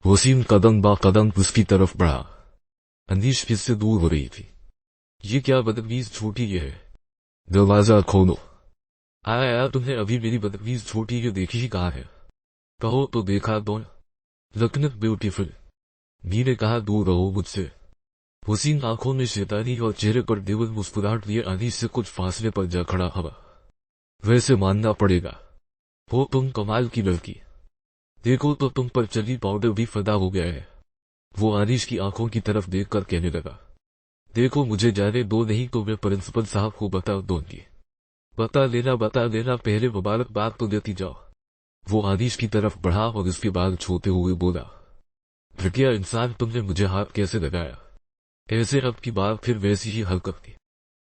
वसीम कदम बा कदम उसकी तरफ बढ़ा। अनीश फिर से दूर हो रही थी। ये क्या बदतमीज छोटी ये है, दरवाजा खोलो। आया यार, तुमने अभी मेरी बदतमीज छोटी ये देखी ही कहा है? कहो तो देखा दो। लुकिंग ब्यूटीफुल, मी ने कहा दूर रहो मुझसे। वसीम आंखों में शैतानी और चेहरे पर देवल मुस्कुराहट लिए अनीश से कुछ फासले पर जा खड़ा हवा। वैसे मानना पड़ेगा, हो तुम कमाल की लड़की। देखो तो तुम पर चली पाउडर भी फदा हो गया है। वो अनीश की आंखों की तरफ देखकर कहने लगा, देखो मुझे जाने दो, नहीं तो मैं प्रिंसिपल साहब को बता दूंगी। बता लेना, पहले मुबारकबाद तो देती जाओ। वो अनीश की तरफ बढ़ा और उसके बाल छूते हुए बोला, घटिया इंसान, तुमने मुझे हाथ कैसे लगाया? ऐसे अब की बार फिर वैसी ही हरकत थी।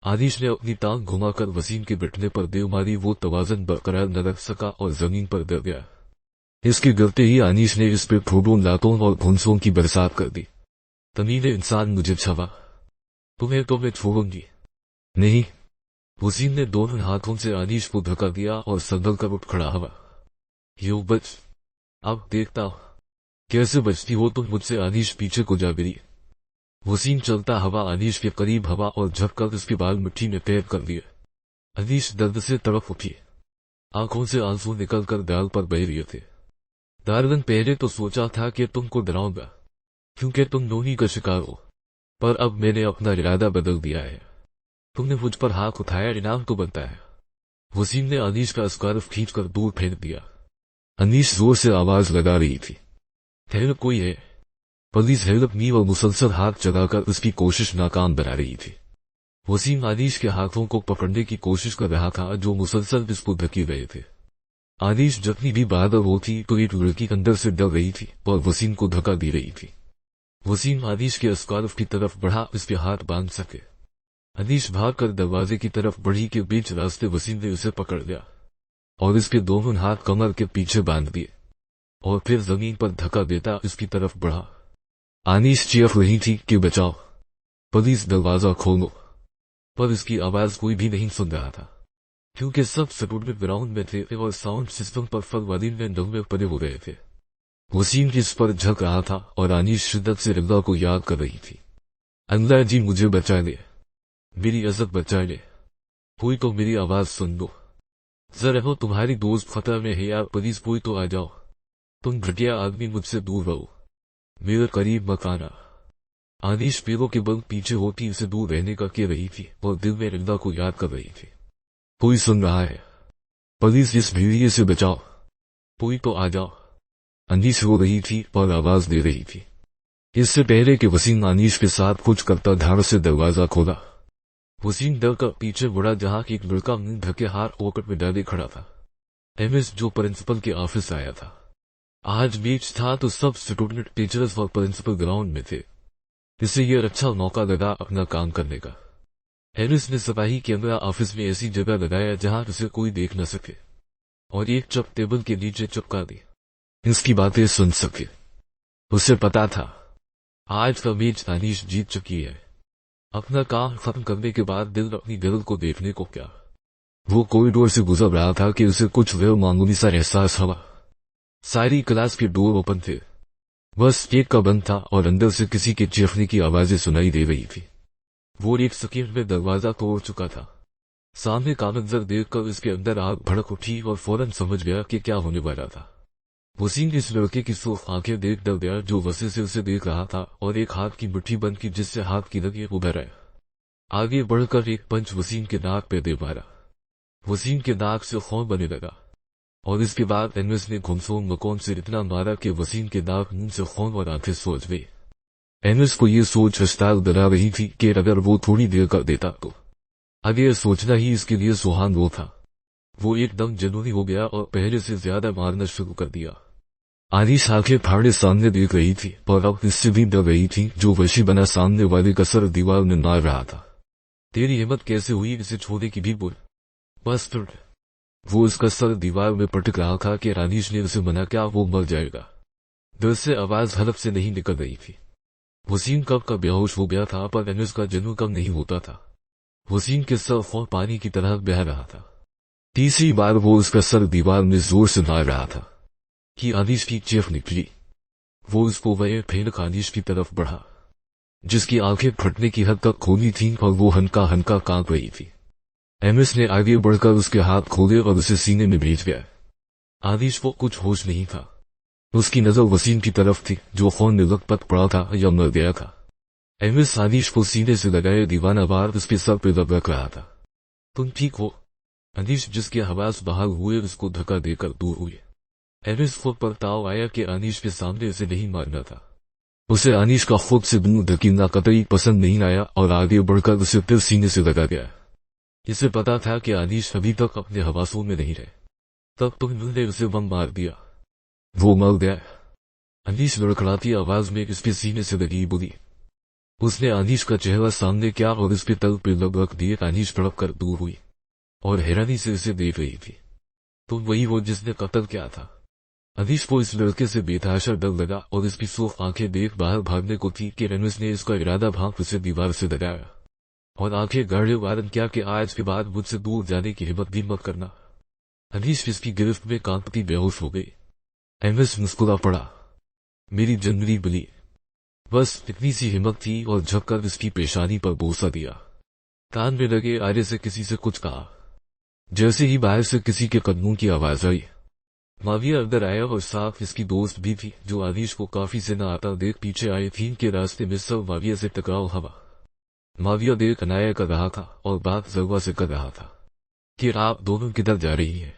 अनीश ने अपनी टांग घुमाकर वसीम के बैठने पर देव मारी। वो तवाजन बरकरार न रख सका और जमीन पर गिर गया। इसके गिरते ही अनीश ने इस पे फूलों, लातों और भुंसों की बरसात कर दी। तमीने इंसान, मुझे छवा, तुम्हें तो मैं छोड़ूंगी नहीं। वसीम ने दोनों हाथों से अनीश को धक्का दिया और संभल कर उठ खड़ा हुआ। यो बच, अब देखता हूं कैसे बचती हो तुम मुझसे। अनीश पीछे को जा गिरी। वसीम चलता हवा अनीश के करीब हवा और झपकर उसके बाल मिट्टी में पैर कर दिए। अनीश दर्द से तड़प उठी, आंखों से आंसू निकलकर दाल पर बह रहे थे। दार्गन, पहले तो सोचा था कि तुमको डराऊंगा क्योंकि तुम नोनी का शिकार हो, पर अब मैंने अपना इरादा बदल दिया है। तुमने मुझ पर हाथ उठाया, इनाम तो बनता है। वसीम ने अनीश का स्कार्फ खींचकर दूर फेंक दिया। अनीश जोर से आवाज लगा रही थी, हेल्प, कोई है? Police, help me. और मुसलसल हाथ चलाकर उसकी कोशिश नाकाम बना रही थी। वसीम अनीश के हाथों को पकड़ने की कोशिश कर रहा था जो मुसलसल इसको धके गए थे। अनीश जितनी भी बहादुर होती तो एक लड़की अंदर से डर रही थी और वसीम को धक्का दे रही थी। वसीम अनीश के स्कार्फ की तरफ बढ़ा, उसके हाथ बांध सके। अनीश भागकर दरवाजे की तरफ बढ़ी के बीच रास्ते वसीम ने उसे पकड़ लिया और इसके दोनों हाथ कमर के पीछे बांध दिए और फिर जमीन पर धक्का देता उसकी तरफ बढ़ा। अनीश चीख रही थी कि बचाओ, पुलिस, दरवाजा खोलो, पर इसकी आवाज कोई भी नहीं सुन रहा था क्योंकि सब स्टूडेंट ग्राउंड में थे और साउंड सिस्टम पर फरवरी में नगमे पड़े हो गए थे। वसीम इस पर झक रहा था और अनीश शिद्दत से अल्लाह को याद कर रही थी, अल्लाह जी मुझे बचा ले, मेरी इज्जत बचा ले, कोई तो मेरी आवाज सुन लो। जरा हो, तुम्हारी दोस्त खतरा में है यार, पुलिस, कोई तो आ जाओ। तुम घटिया आदमी, मुझसे दूर रहो, मेरे करीब मत आना। अनीश पैरों के बल पीछे होती उसे दूर रहने का कह रही थी और दिल में अल्लाह को याद कर रही थी। कोई सुन रहा है? पुलिस, इस भेड़िए से बचाओ, कोई तो आ जाओ। अनीश रो रही थी और आवाज दे रही थी। इससे पहले कि वसीम अनीश के साथ कुछ करता धार से दरवाजा खोला। वसीम डर कर पीछे मुड़ा जहां एक लड़का मुंह ढके हार पॉकेट में डाले खड़ा था। एमएस, जो प्रिंसिपल के ऑफिस आया था। आज बीच था तो सब स्टूडेंट, टीचर्स और प्रिंसिपल ग्राउंड में थे। इसे यह अच्छा मौका लगा अपना काम करने का। एमएस ने सिपाही कैमरा ऑफिस में ऐसी जगह लगाया जहां उसे कोई देख न सके और एक चप टेबल के नीचे चिपका दी, इसकी बातें सुन सके। उसे पता था आज का मैच अनीश जीत चुकी है। अपना काम खत्म करने के बाद दिल अपनी गर्ल को देखने को क्या। वो कॉरिडोर से गुजर रहा था कि उसे कुछ गैर मामूली सा एहसास हुआ। सारी क्लास के डोर ओपन थे, बस एक का बंद था और अंदर से किसी के चीखने की आवाजें सुनाई दे रही थी। वो एक सेकेंड में दरवाजा तोड़ चुका था। सामने का मंजर देखकर उसके अंदर आग भड़क उठी और फौरन समझ गया कि क्या होने वाला था। वसीम इस लड़के की सूख आंखें देख डर गया जो वसे से उसे देख रहा था और एक हाथ की मुट्ठी बंद की जिससे हाथ की लगी उभर आया। आगे बढ़कर एक पंच वसीम के नाक पे दे मारा। वसीम के नाक से खून बने लगा और इसके बाद एनएस ने घुमसों मकौन से इतना मारा कि वसीम के नाक, मुंह से खून और आंखें सोच गई। एनएस को यह सोच हस्ताल डरा रही थी कि अगर वो थोड़ी देर कर देता तो आगे सोचना ही इसके लिए सुहान वो था। वो एकदम जुनूनी हो गया और पहले से ज्यादा मारना शुरू कर दिया। अनीश आंखें फाड़े सामने देख रही थी पर अब इससे भी डर रही थी जो वशी बना सामने वाले का सर दीवार में मार रहा था। तेरी हिम्मत कैसे हुई इसे छोड़ने की भी बोल, बस फिर। वो उसका सर दीवार में पटक रहा था कि अनीश ने उसे मना किया, वो मर जाएगा। डर से आवाज हलफ से नहीं निकल रही थी। वसीम कब का बेहोश हो गया था पर अनीश का जन्म कम नहीं होता था। वसीम के सर खून पानी की तरह बह रहा था। तीसरी बार वो उसका सर दीवार में जोर से मार रहा था कि अनीश की चीख निकली। वो उसको वह भयानक अनीश की तरफ बढ़ा, जिसकी आंखें फटने की हद तक खोली थीं और वो हनका हनका कांप रही थी। एमिस ने आगे बढ़कर उसके हाथ खोले और उसे सीने में भेज गया। अनीश को कुछ होश नहीं था। उसकी नजर वसीम की तरफ थी, जो खून में लथपथ पड़ा था या मर गया था। एमिस अनीश को सीने से लगाए दीवाना बार उसके सर पे रख रहा था। तुम ठीक हो? अनीश, जिसके हवास बहाल हुए, उसको धक्का देकर दूर हुए। एमिस को परताव आया कि अनीश के सामने उसे नहीं मारना था। उसे अनीश का खुद से दूर धकेलना कतई पसंद नहीं आया और आगे बढ़कर उसे फिर सीने से लगा गया। इसे पता था कि अनीश अभी तक अपने हवासों में नहीं रहे। तब तुमने उसे बम मार दिया। वो मर गया। अनीश लड़खड़ाती आवाज में उसके सीने से लगी बोली। उसने अनीश का चेहरा सामने किया और उसके तल पे लब रख दिए। अनीश भड़क कर दूर हुई और हैरानी से उसे देख रही थी। तुम वही हो जिसने कत्ल किया था? अनीश को इस लड़के से बेतहाशा डर लगा और इसकी सूख आंखें देख बाहर भागने को थी कि एमिस ने इसका इरादा भाग उसे दीवार से लगाया और आंखें गाढ़े वारन किया कि आज के बाद मुझसे दूर जाने की हिम्मत भी मत करना। अनीश इसकी गिरफ्त में कांपती बेहोश हो गई। एमिस मुस्कुरा पड़ा। मेरी जनवरी बली, बस इतनी सी हिम्मत थी और झुककर इसकी पेशानी पर बोसा दिया। कान में लगे आरे से किसी से कुछ कहा। जैसे ही बाहर से किसी के कदमों की आवाज आई, माविया अंदर आया और साथ इसकी दोस्त भी थी, जो अनीश को काफी से न आता देख पीछे आई थी कि रास्ते में सब माविया से टकराव हवा। माविया देख अनाया कर रहा था और बात जरवा से कर रहा था कि आप दोनों किधर जा रही हैं?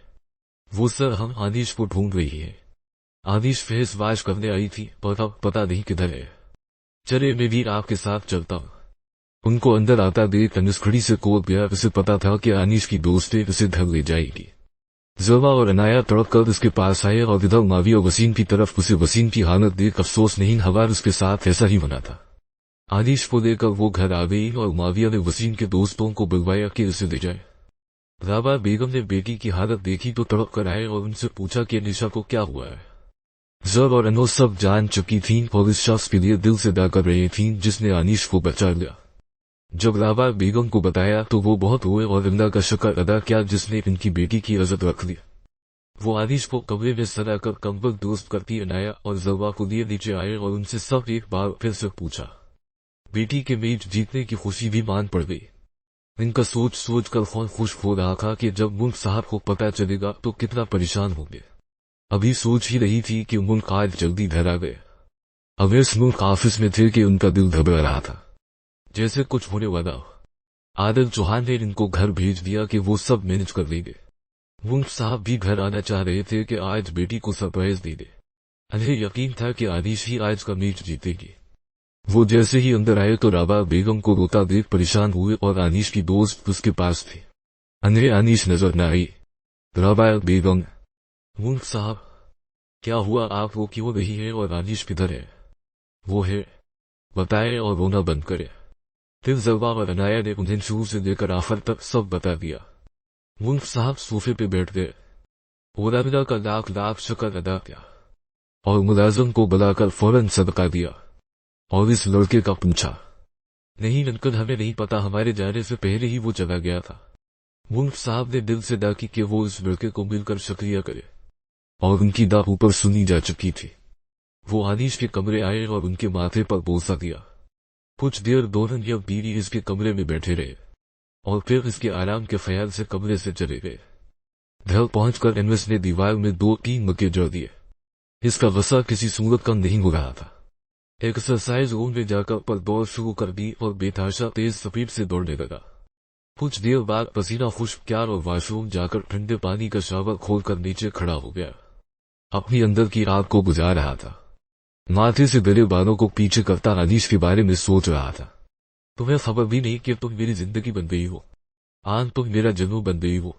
वो सर, हम अनीश को ढूंढ रही है। अनीश फेस वाश करने आई थी, पर अब पता नहीं किधर है। चले, मैं भी आपके साथ चलता हूँ। उनको अंदर आता देख अनीश खड़ी से कूद गया। उसे पता था कि अनीश की दोस्तें उसे धर ले जाएगी। जरवा और अनाया तड़प कर उसके पास आए और इधर माविया वसीम की तरफ। उसे वसीम की हालत देख अफसोस नहीं हवा, उसके साथ ऐसा ही बना था। अनीश को लेकर वो घर आ गई और माविया ने वसीम के दोस्तों को बुलवाया कि उसे ले जाए। राबा बेगम ने बेटी की हालत देखी तो तड़प कर आए और उनसे पूछा कि निशा को क्या हुआ है। जब और अनो सब जान चुकी थीं और इस शख्स के लिए दिल से दा कर रही थीं जिसने अनीश को बचा लिया। जब राबा बेगम को बताया तो वो बहुत हुए और अल्लाह का शुक्र अदा किया जिसने इनकी बेटी की इज्जत रख ली। वो अनीश को कमरे में सराकर कंबल दोस्त करती अनाया और जरवा को लिए नीचे आए और उनसे सब एक बार फिर से पूछा। बेटी के मैच जीतने की खुशी भी मान पड़ गई। इनका सोच सोच कर खून खुश हो रहा था कि जब मुल्क साहब को पता चलेगा तो कितना परेशान होंगे। अभी सोच ही रही थी कि मुल्क आज जल्दी धरा गए। अवैस मुल्क ऑफिस में थे कि उनका दिल घबरा रहा था, जैसे कुछ होने वाला हो। आदिल चौहान ने इनको घर भेज दिया कि वो सब मैनेज कर लेंगे। मुल्क साहब भी घर आना चाह रहे थे कि आज बेटी को सरप्राइज दे दे। उन्हें यकीन था कि अनीश ही आज का मैच जीतेगी। वो जैसे ही अंदर आए तो राबा बेगम को रोता देख परेशान हुए और अनीश की दोस्त उसके पास थी। उन्हें अनीश नजर न आई। राबा बेगम, मुल्क साहब क्या हुआ? आप वो क्यों नहीं है और अनीश किधर है? वो है, बताए और रोना बंद करे। फिर जरवा और अनाया ने उन्हें शुरू से लेकर आखिर तक सब बता दिया। मुल्क साहब सोफे पे बैठ गए। ओराबिला का लाख लाख शुक्र अदा किया और मुलाजिम को बुलाकर फौरन सदका दिया और इस लड़के का पूछा। नहीं अंकल, हमें नहीं पता, हमारे जाने से पहले ही वो चला गया था। मुल्क साहब ने दिल से दा की कि वो इस लड़के को मिलकर शुक्रिया करे और उनकी दा ऊपर सुनी जा चुकी थी। वो अनीश के कमरे आए और उनके माथे पर बोसा दिया। कुछ देर दोनों या बीवी इसके कमरे में बैठे रहे और फिर इसके आराम के ख्याल से कमरे से चले गए। घर पहुंचकर एनवेस ने दीवार में 2-3 मक्के जड़ दिए। इसका गुस्सा किसी सूरत का नहीं हो रहा था। एक्सरसाइज रूम में जाकर पर दौड़ शुरू कर दी और बेतहाशा तेज स्पीड से दौड़ने लगा। कुछ देर बाद पसीना खुश्क किया और वॉशरूम जाकर ठंडे पानी का शावर खोलकर नीचे खड़ा हो गया। अपनी अंदर की आग को बुझा रहा था। माथे से गिरे बालों को पीछे करता अनीश के बारे में सोच रहा था। तुम्हें खबर भी नहीं कि तुम मेरी जिंदगी बन गई हो। आज तुम मेरा जन्म बन गई हो।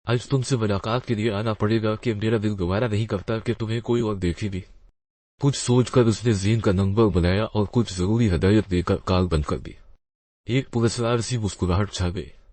आज तुमसे मुलाकात के लिए आना पड़ेगा कि मेरा दिल गवारा नहीं करता कि तुम्हें कोई और देखे भी। कुछ सोचकर उसने जीन का नंबर बनाया और कुछ जरूरी हदायत देकर कॉल बंद कर दी। एक पुरस्कार सी मुस्कुराहट छा गई।